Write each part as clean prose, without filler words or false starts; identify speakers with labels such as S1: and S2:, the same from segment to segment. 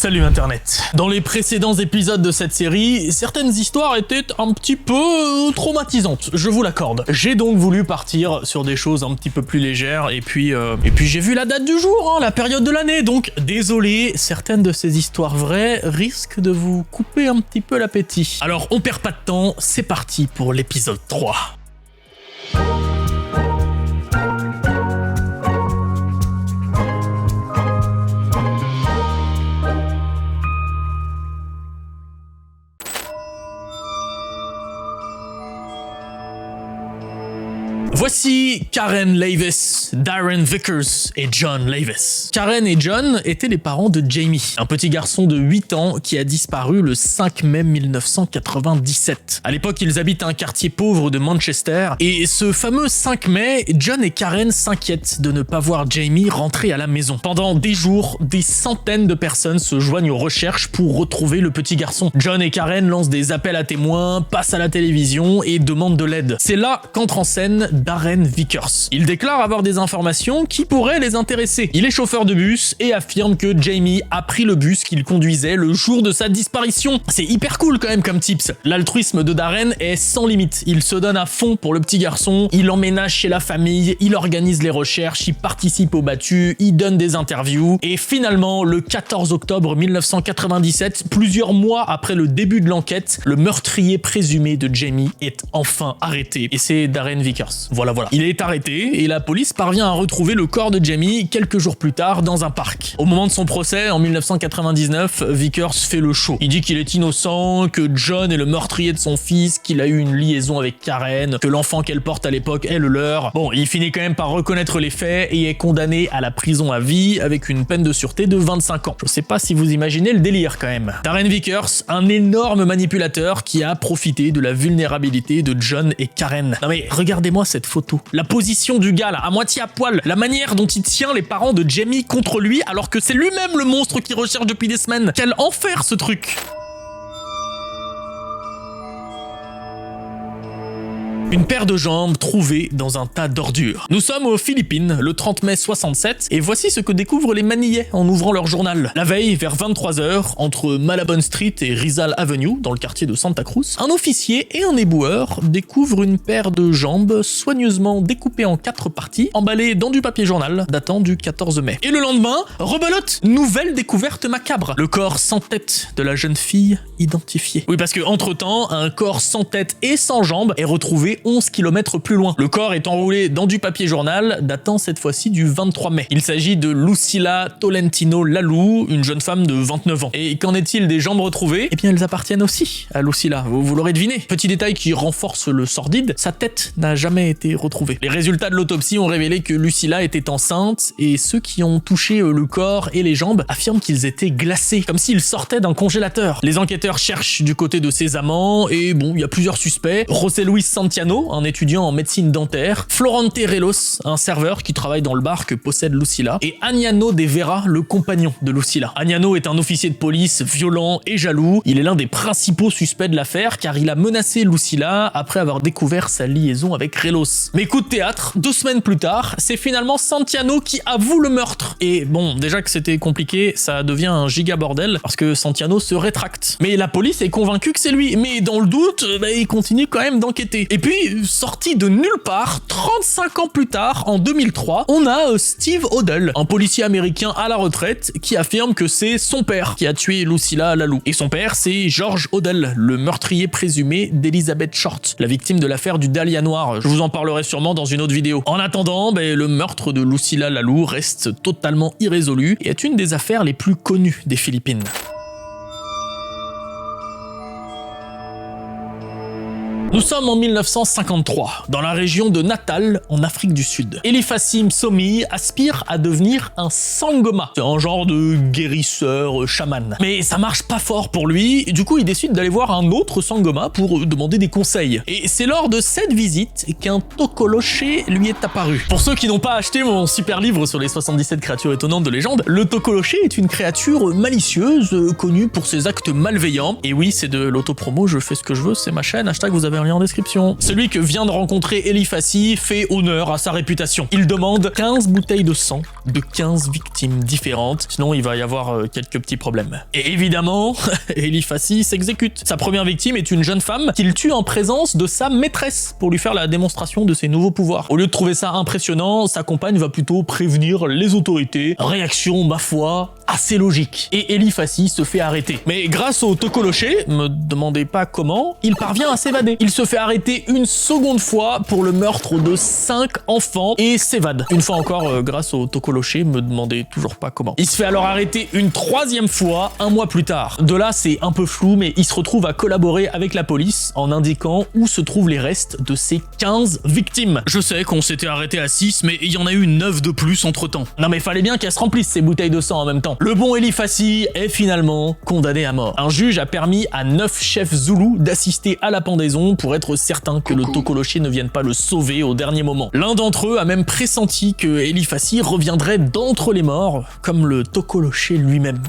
S1: Salut Internet. Dans les précédents épisodes de cette série, certaines histoires étaient un petit peu traumatisantes, je vous l'accorde. J'ai donc voulu partir sur des choses un petit peu plus légères et puis j'ai vu la date du jour, la période de l'année, donc désolé, certaines de ces histoires vraies risquent de vous couper un petit peu l'appétit. Alors on perd pas de temps, c'est parti pour l'épisode 3. Voici Karen Lavis, Darren Vickers et John Lavis. Karen et John étaient les parents de Jamie, un petit garçon de 8 ans qui a disparu le 5 mai 1997. À l'époque, ils habitent un quartier pauvre de Manchester, et ce fameux 5 mai, John et Karen s'inquiètent de ne pas voir Jamie rentrer à la maison. Pendant des jours, des centaines de personnes se joignent aux recherches pour retrouver le petit garçon. John et Karen lancent des appels à témoins, passent à la télévision et demandent de l'aide. C'est là qu'entre en scène Darren Vickers. Il déclare avoir des informations qui pourraient les intéresser. Il est chauffeur de bus et affirme que Jamie a pris le bus qu'il conduisait le jour de sa disparition. C'est hyper cool quand même comme tips. L'altruisme de Darren est sans limite. Il se donne à fond pour le petit garçon, il emménage chez la famille, il organise les recherches, il participe aux battues, il donne des interviews et finalement, le 14 octobre 1997, plusieurs mois après le début de l'enquête, le meurtrier présumé de Jamie est enfin arrêté. Et c'est Darren Vickers. Voilà. Il est arrêté et la police parvient à retrouver le corps de Jamie quelques jours plus tard dans un parc. Au moment de son procès, en 1999, Vickers fait le show. Il dit qu'il est innocent, que John est le meurtrier de son fils, qu'il a eu une liaison avec Karen, que l'enfant qu'elle porte à l'époque est le leur. Bon, il finit quand même par reconnaître les faits et est condamné à la prison à vie avec une peine de sûreté de 25 ans. Je sais pas si vous imaginez le délire quand même. Darren Vickers, un énorme manipulateur qui a profité de la vulnérabilité de John et Karen. Non mais regardez-moi cette photo. La position du gars là, à moitié à poil, la manière dont il tient les parents de Jamie contre lui alors que c'est lui-même le monstre qu'il recherche depuis des semaines. Quel enfer ce truc! Une paire de jambes trouvée dans un tas d'ordures. Nous sommes aux Philippines, le 30 mai 67, et voici ce que découvrent les Manillais en ouvrant leur journal. La veille, vers 23h, entre Malabon Street et Rizal Avenue, dans le quartier de Santa Cruz, un officier et un éboueur découvrent une paire de jambes soigneusement découpées en 4 parties, emballées dans du papier journal datant du 14 mai. Et le lendemain, rebelote, nouvelle découverte macabre. Le corps sans tête de la jeune fille identifiée. Oui, parce que entre-temps, un corps sans tête et sans jambes est retrouvé 11 km plus loin. Le corps est enroulé dans du papier journal, datant cette fois-ci du 23 mai. Il s'agit de Lucila Tolentino Lalou, une jeune femme de 29 ans. Et qu'en est-il des jambes retrouvées? Eh bien, elles appartiennent aussi à Lucila, vous l'aurez deviné. Petit détail qui renforce le sordide, sa tête n'a jamais été retrouvée. Les résultats de l'autopsie ont révélé que Lucila était enceinte, et ceux qui ont touché le corps et les jambes affirment qu'ils étaient glacés, comme s'ils sortaient d'un congélateur. Les enquêteurs cherchent du côté de ses amants, et bon, il y a plusieurs suspects. José Luis Santiano, un étudiant en médecine dentaire, Florente Relos, un serveur qui travaille dans le bar que possède Lucila, et Agnano de Vera, le compagnon de Lucila. Agnano est un officier de police violent et jaloux. Il est l'un des principaux suspects de l'affaire car il a menacé Lucila après avoir découvert sa liaison avec Relos. Mais coup de théâtre, 2 semaines plus tard, c'est finalement Santiano qui avoue le meurtre. Et bon, déjà que c'était compliqué, ça devient un giga bordel parce que Santiano se rétracte. Mais la police est convaincue que c'est lui. Mais dans le doute, il continue quand même d'enquêter. Et puis, sorti de nulle part, 35 ans plus tard, en 2003, on a Steve Odell, un policier américain à la retraite, qui affirme que c'est son père qui a tué Lucila Lalou. Et son père, c'est George Odell, le meurtrier présumé d'Elizabeth Short, la victime de l'affaire du Dahlia Noir. Je vous en parlerai sûrement dans une autre vidéo. En attendant, le meurtre de Lucila Lalou reste totalement irrésolu et est une des affaires les plus connues des Philippines. Nous sommes en 1953, dans la région de Natal, en Afrique du Sud. Elifassim Somi aspire à devenir un sangoma. C'est un genre de guérisseur chaman. Mais ça marche pas fort pour lui, et du coup il décide d'aller voir un autre sangoma pour demander des conseils. Et c'est lors de cette visite qu'un tokoloche lui est apparu. Pour ceux qui n'ont pas acheté mon super livre sur les 77 créatures étonnantes de légende, le tokoloche est une créature malicieuse, connue pour ses actes malveillants. Et oui, c'est de l'autopromo, je fais ce que je veux, c'est ma chaîne, hashtag vous avez un lien en description. Celui que vient de rencontrer Eli Fassi fait honneur à sa réputation. Il demande 15 bouteilles de sang de 15 victimes différentes, sinon il va y avoir quelques petits problèmes. Et évidemment, Eli Fassi s'exécute. Sa première victime est une jeune femme qu'il tue en présence de sa maîtresse pour lui faire la démonstration de ses nouveaux pouvoirs. Au lieu de trouver ça impressionnant, sa compagne va plutôt prévenir les autorités. Réaction, ma foi, assez logique. Et Eli Fassi se fait arrêter. Mais grâce au tokoloché, me demandez pas comment, il parvient à s'évader. Il se fait arrêter une seconde fois pour le meurtre de 5 enfants et s'évade. Une fois encore, grâce au tokoloché, me demandez toujours pas comment. Il se fait alors arrêter une 3e fois, un mois plus tard. De là, c'est un peu flou, mais il se retrouve à collaborer avec la police en indiquant où se trouvent les restes de ces 15 victimes. Je sais qu'on s'était arrêté à 6, mais il y en a eu 9 de plus entre temps. Non mais fallait bien qu'elles se remplissent ces bouteilles de sang en même temps. Le bon Eli Fassi est finalement condamné à mort. Un juge a permis à 9 chefs zoulous d'assister à la pendaison pour être certain que le tokoloché ne vienne pas le sauver au dernier moment. L'un d'entre eux a même pressenti que Eli Fassi reviendrait d'entre les morts, comme le tokoloché lui-même.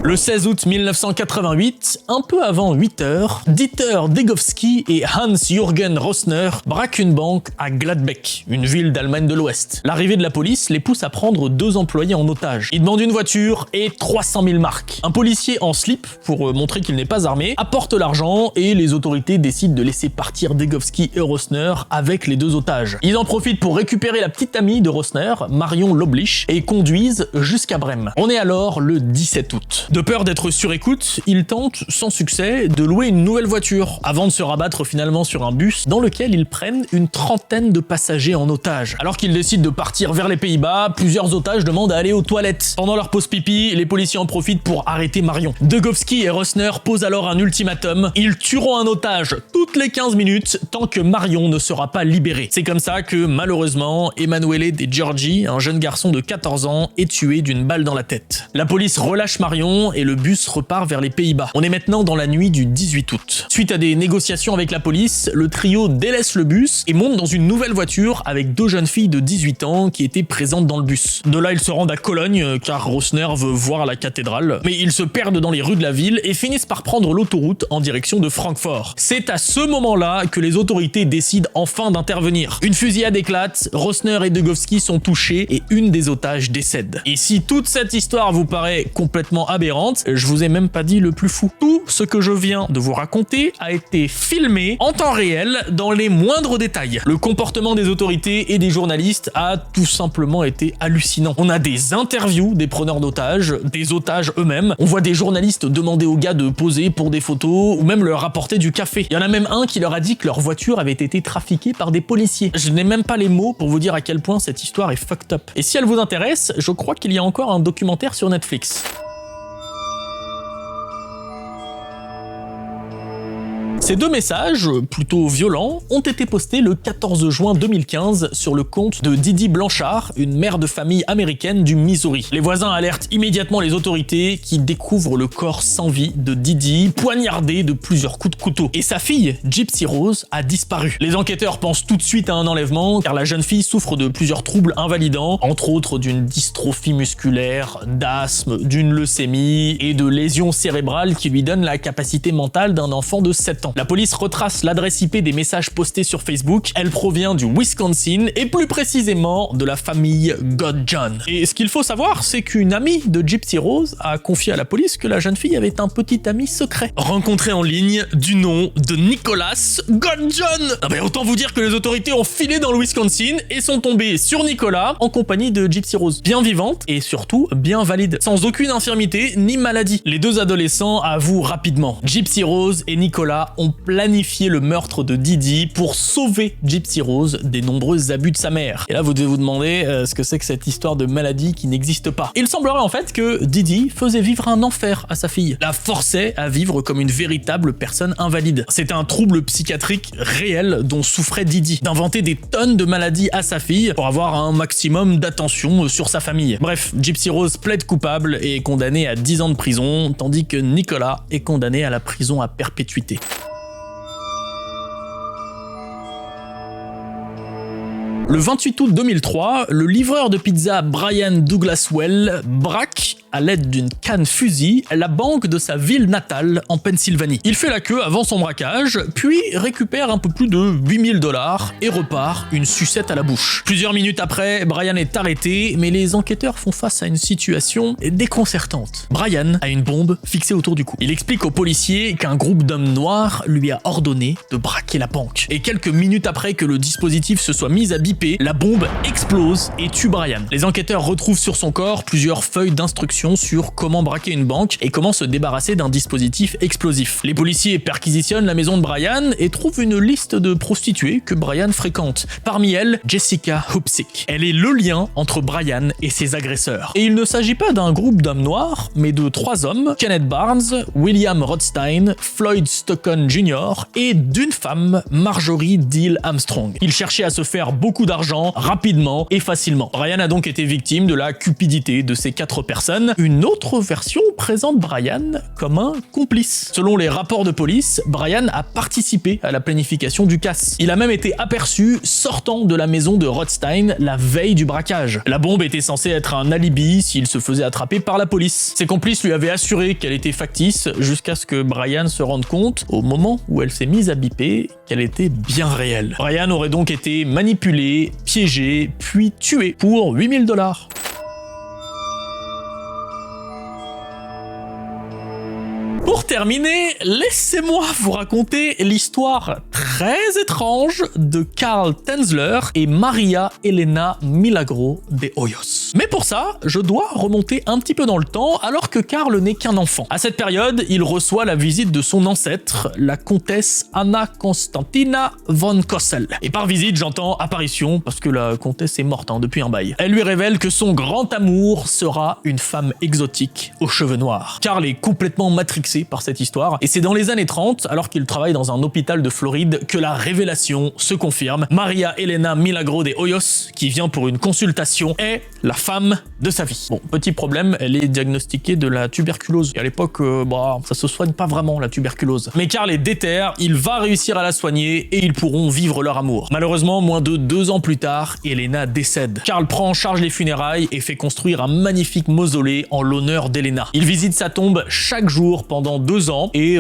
S1: Le 16 août 1988, un peu avant 8h, Dieter Degowski et Hans-Jürgen Rosner braquent une banque à Gladbeck, une ville d'Allemagne de l'Ouest. L'arrivée de la police les pousse à prendre 2 employés en otage. Ils demandent une voiture et 300 000 marks. Un policier en slip, pour montrer qu'il n'est pas armé, apporte l'argent et les autorités décident de laisser partir Degowski et Rosner avec les 2 otages. Ils en profitent pour récupérer la petite amie de Rosner, Marion Loblich, et conduisent jusqu'à Brême. On est alors le 17 août. De peur d'être sur écoute, ils tentent, sans succès, de louer une nouvelle voiture, avant de se rabattre finalement sur un bus dans lequel ils prennent une 30aine de passagers en otage. Alors qu'ils décident de partir vers les Pays-Bas, plusieurs otages demandent à aller aux toilettes. Pendant leur pause pipi, les policiers en profitent pour arrêter Marion. Degowski et Rosner posent alors un ultimatum. Ils tueront un otage toutes les 15 minutes tant que Marion ne sera pas libérée. C'est comme ça que, malheureusement, Emanuele De Giorgi, un jeune garçon de 14 ans, est tué d'une balle dans la tête. La police relâche Marion et le bus repart vers les Pays-Bas. On est maintenant dans la nuit du 18 août. Suite à des négociations avec la police, le trio délaisse le bus et monte dans une nouvelle voiture avec 2 jeunes filles de 18 ans qui étaient présentes dans le bus. De là, ils se rendent à Cologne car Rosner veut voir la cathédrale, mais ils se perdent dans les rues de la ville et finissent par prendre l'autoroute en direction de Francfort. C'est à ce moment-là que les autorités décident enfin d'intervenir. Une fusillade éclate, Rosner et Degowski sont touchés et une des otages décède. Et si toute cette histoire vous paraît complètement aberrante, je vous ai même pas dit le plus fou. Tout ce que je viens de vous raconter a été filmé en temps réel dans les moindres détails. Le comportement des autorités et des journalistes a tout simplement été hallucinant. On a des interviews des preneurs d'otages, des otages eux-mêmes. On voit des journalistes demander aux gars de poser pour des photos ou même leur rapporter du café. Il y en a même un qui leur a dit que leur voiture avait été trafiquée par des policiers. Je n'ai même pas les mots pour vous dire à quel point cette histoire est fucked up. Et si elle vous intéresse, je crois qu'il y a encore un documentaire sur Netflix. Ces 2 messages, plutôt violents, ont été postés le 14 juin 2015 sur le compte de Didi Blanchard, une mère de famille américaine du Missouri. Les voisins alertent immédiatement les autorités qui découvrent le corps sans vie de Didi, poignardé de plusieurs coups de couteau. Et sa fille, Gypsy Rose, a disparu. Les enquêteurs pensent tout de suite à un enlèvement car la jeune fille souffre de plusieurs troubles invalidants, entre autres d'une dystrophie musculaire, d'asthme, d'une leucémie et de lésions cérébrales qui lui donnent la capacité mentale d'un enfant de 7 ans. La police retrace l'adresse IP des messages postés sur Facebook. Elle provient du Wisconsin et plus précisément de la famille Godjohn. Et ce qu'il faut savoir, c'est qu'une amie de Gypsy Rose a confié à la police que la jeune fille avait un petit ami secret, rencontré en ligne du nom de Nicholas Godjohn. Ah ben autant vous dire que les autorités ont filé dans le Wisconsin et sont tombées sur Nicolas en compagnie de Gypsy Rose, bien vivante et surtout bien valide, sans aucune infirmité ni maladie. Les 2 adolescents avouent rapidement. Gypsy Rose et Nicolas ont planifié le meurtre de Didi pour sauver Gypsy Rose des nombreux abus de sa mère. Et là, vous devez vous demander ce que c'est que cette histoire de maladie qui n'existe pas. Il semblerait en fait que Didi faisait vivre un enfer à sa fille, la forçait à vivre comme une véritable personne invalide. C'était un trouble psychiatrique réel dont souffrait Didi, d'inventer des tonnes de maladies à sa fille pour avoir un maximum d'attention sur sa famille. Bref, Gypsy Rose plaide coupable et est condamnée à 10 ans de prison, tandis que Nicolas est condamné à la prison à perpétuité. Le 28 août 2003, le livreur de pizza Brian Douglas Well braque, à l'aide d'une canne fusil, la banque de sa ville natale en Pennsylvanie. Il fait la queue avant son braquage, puis récupère un peu plus de 8 000 $ et repart, une sucette à la bouche. Plusieurs minutes après, Brian est arrêté, mais les enquêteurs font face à une situation déconcertante. Brian a une bombe fixée autour du cou. Il explique aux policiers qu'un groupe d'hommes noirs lui a ordonné de braquer la banque. Et quelques minutes après que le dispositif se soit mis à biper, la bombe explose et tue Brian. Les enquêteurs retrouvent sur son corps plusieurs feuilles d'instructions sur comment braquer une banque et comment se débarrasser d'un dispositif explosif. Les policiers perquisitionnent la maison de Brian et trouvent une liste de prostituées que Brian fréquente. Parmi elles, Jessica Hoopsick. Elle est le lien entre Brian et ses agresseurs. Et il ne s'agit pas d'un groupe d'hommes noirs, mais de 3 hommes, Kenneth Barnes, William Rothstein, Floyd Stockton Jr. et d'une femme, Marjorie Deal Armstrong. Ils cherchaient à se faire beaucoup d'argent, rapidement et facilement. Brian a donc été victime de la cupidité de ces 4 personnes. Une autre version présente Brian comme un complice. Selon les rapports de police, Brian a participé à la planification du casse. Il a même été aperçu sortant de la maison de Rothstein la veille du braquage. La bombe était censée être un alibi s'il se faisait attraper par la police. Ses complices lui avaient assuré qu'elle était factice jusqu'à ce que Brian se rende compte, au moment où elle s'est mise à biper, qu'elle était bien réelle. Brian aurait donc été manipulé, piégé, puis tué pour 8 000 $. Pour terminer, laissez-moi vous raconter l'histoire très étrange de Carl Tanzler et Maria Elena Milagro de Hoyos. Mais pour ça, je dois remonter un petit peu dans le temps alors que Carl n'est qu'un enfant. À cette période, il reçoit la visite de son ancêtre, la comtesse Anna Constantina von Kossel. Et par visite, j'entends apparition parce que la comtesse est morte depuis un bail. Elle lui révèle que son grand amour sera une femme exotique aux cheveux noirs. Carl est complètement matrixé par cette histoire, et c'est dans les années 30, alors qu'il travaille dans un hôpital de Floride, que la révélation se confirme. Maria Elena Milagro de Hoyos, qui vient pour une consultation, est la femme de sa vie. Bon, petit problème, elle est diagnostiquée de la tuberculose. Et à l'époque, ça se soigne pas vraiment la tuberculose. Mais Carl est déter, il va réussir à la soigner et ils pourront vivre leur amour. Malheureusement, moins de 2 ans plus tard, Elena décède. Carl prend en charge les funérailles et fait construire un magnifique mausolée en l'honneur d'Elena. Il visite sa tombe chaque jour pendant 2 ans et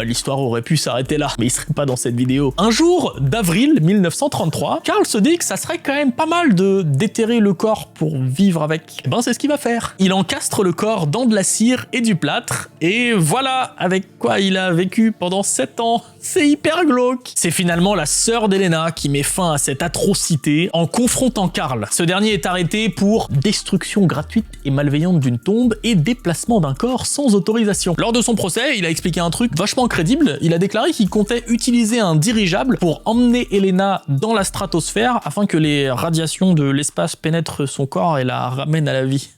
S1: l'histoire aurait pu s'arrêter là, mais il serait pas dans cette vidéo. Un jour d'avril 1933, Carl se dit que ça serait quand même pas mal de déterrer le corps pour vivre avec. Et c'est ce qu'il va faire. Il encastre le corps dans de la cire et du plâtre et voilà avec quoi il a vécu pendant 7 ans. C'est hyper glauque. C'est finalement la sœur d'Elena qui met fin à cette atrocité en confrontant Carl. Ce dernier est arrêté pour destruction gratuite et malveillante d'une tombe et déplacement d'un corps sans autorisation. Lors de son procès, il a expliqué un truc vachement crédible. Il a déclaré qu'il comptait utiliser un dirigeable pour emmener Elena dans la stratosphère afin que les radiations de l'espace pénètrent son corps et la ramènent à la vie.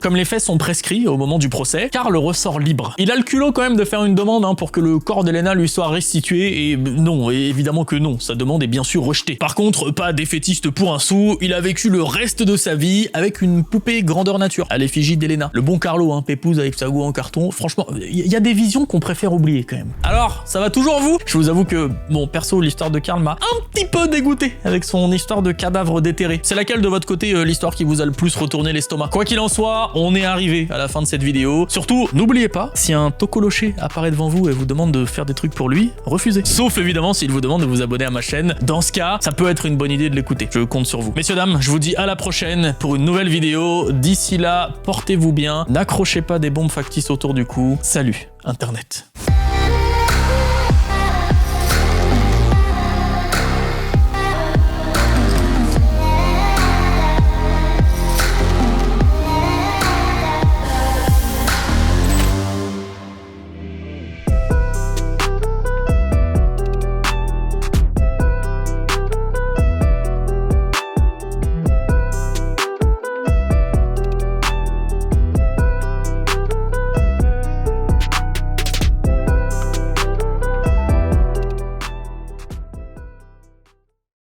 S1: Comme les faits sont prescrits au moment du procès, Carl ressort libre. Il a le culot quand même de faire une demande pour que le corps d'Elena lui soit restitué, et non, évidemment que non, sa demande est bien sûr rejetée. Par contre, pas défaitiste pour un sou, il a vécu le reste de sa vie avec une poupée grandeur nature, à l'effigie d'Elena. Le bon Carlo, pépouze avec sa goût en carton, franchement, il y a des visions qu'on préfère oublier quand même. Alors, ça va toujours vous? Je vous avoue que, perso, l'histoire de Carl m'a un petit peu dégoûté avec son histoire de cadavre déterré. C'est laquelle de votre côté l'histoire qui vous a le plus retourné l'estomac? Quoi qu'il en soit, on est arrivé à la fin de cette vidéo. Surtout, n'oubliez pas, si un tocoloché apparaît devant vous et vous demande de faire des trucs pour lui, refusez. Sauf évidemment s'il vous demande de vous abonner à ma chaîne. Dans ce cas, ça peut être une bonne idée de l'écouter. Je compte sur vous. Messieurs, dames, je vous dis à la prochaine pour une nouvelle vidéo. D'ici là, portez-vous bien. N'accrochez pas des bombes factices autour du cou. Salut, Internet.